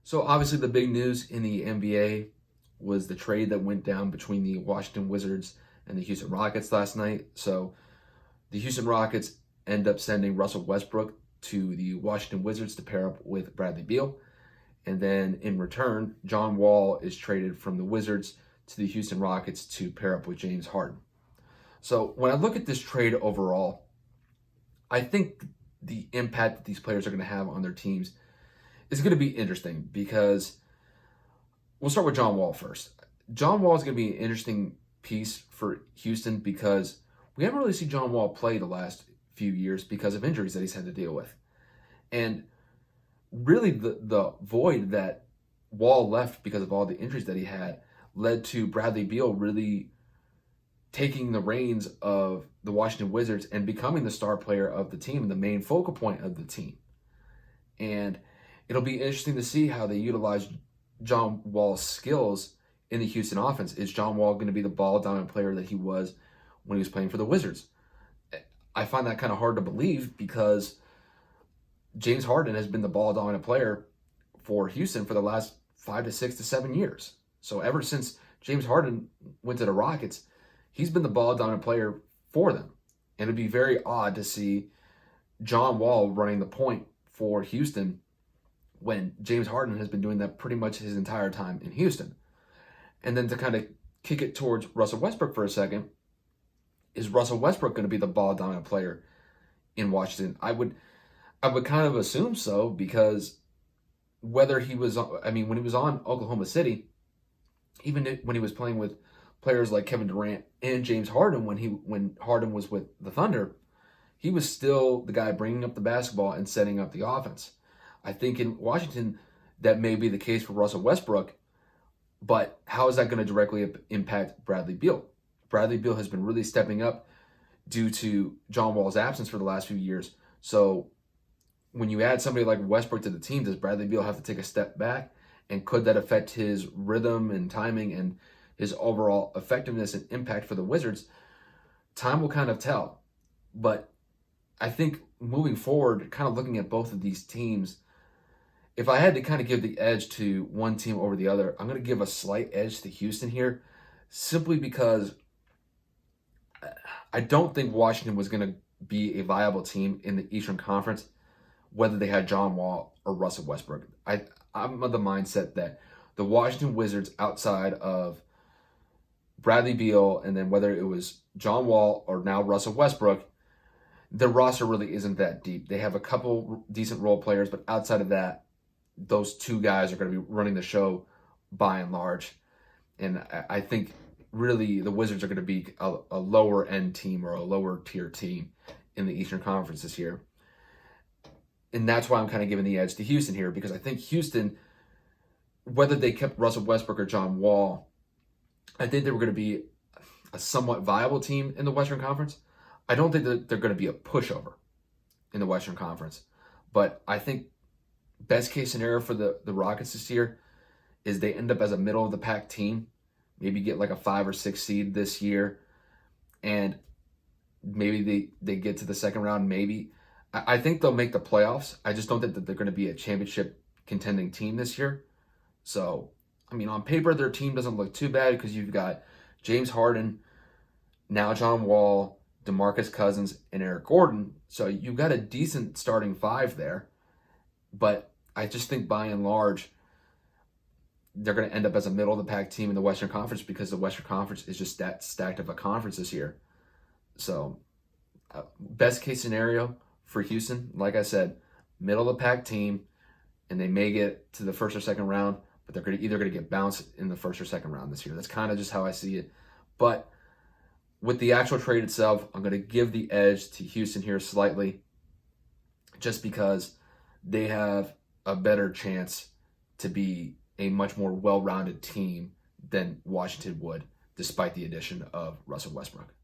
So obviously the big news in the NBA was the trade that went down between the Washington Wizards and the Houston Rockets last night. So the Houston Rockets end up sending Russell Westbrook to the Washington Wizards to pair up with Bradley Beal. And then in return, John Wall is traded from the Wizards to the Houston Rockets to pair up with James Harden. So when I look at this trade overall, I think the impact that these players are going to have on their teams is going to be interesting because we'll start with John Wall first. John Wall is going to be an interesting piece for Houston because we haven't really seen John Wall play the last few years because of injuries that he's had to deal with. And really the void that Wall left because of all the injuries that he had led to Bradley Beal really taking the reins of the Washington Wizards and becoming the star player of the team and the main focal point of the team. And it'll be interesting to see how they utilize John Wall's skills in the Houston offense. Is John Wall going to be the ball dominant player that he was when he was playing for the Wizards? I find that kind of hard to believe because James Harden has been the ball dominant player for Houston for the last 5 to 6 to 7 years. So ever since James Harden went to the Rockets, he's been the ball dominant player for them. And it'd be very odd to see John Wall running the point for Houston when James Harden has been doing that pretty much his entire time in Houston. And then to kind of kick it towards Russell Westbrook for a second, is Russell Westbrook going to be the ball dominant player in Washington? I would kind of assume so because when he was on Oklahoma City, even when he was playing with players like Kevin Durant and James Harden, when Harden was with the Thunder, he was still the guy bringing up the basketball and setting up the offense. I think in Washington, that may be the case for Russell Westbrook, but how is that going to directly impact Bradley Beal? Bradley Beal has been really stepping up due to John Wall's absence for the last few years. So when you add somebody like Westbrook to the team, does Bradley Beal have to take a step back? And could that affect his rhythm and timing and his overall effectiveness and impact for the Wizards? Time will kind of tell. But I think moving forward, kind of looking at both of these teams, if I had to kind of give the edge to one team over the other, I'm going to give a slight edge to Houston here, simply because I don't think Washington was going to be a viable team in the Eastern Conference, whether they had John Wall or Russell Westbrook. I'm of the mindset that the Washington Wizards, outside of Bradley Beal, and then whether it was John Wall or now Russell Westbrook, their roster really isn't that deep. They have a couple decent role players, but outside of that, those two guys are going to be running the show by and large. And I think really the Wizards are going to be a lower end team or a lower tier team in the Eastern Conference this year. And that's why I'm kind of giving the edge to Houston here, because I think Houston, whether they kept Russell Westbrook or John Wall, I think they were going to be a somewhat viable team in the Western Conference. I don't think that they're going to be a pushover in the Western Conference. But I think best case scenario for the Rockets this year is they end up as a middle of the pack team, maybe get like a 5 or 6 seed this year, and maybe they get to the second round, maybe. I think they'll make the playoffs. I just don't think that they're going to be a championship contending team this year. So, I mean, on paper, their team doesn't look too bad because you've got James Harden, now John Wall, DeMarcus Cousins, and Eric Gordon. So you've got a decent starting 5 there. But I just think by and large, they're going to end up as a middle of the pack team in the Western Conference because the Western Conference is just that stacked of a conference this year. So, best case scenario for Houston, like I said, middle of the pack team, and they may get to the first or second round, but they're either going to get bounced in the first or second round this year. That's kind of just how I see it. But with the actual trade itself, I'm going to give the edge to Houston here slightly, just because they have a better chance to be a much more well-rounded team than Washington would, despite the addition of Russell Westbrook.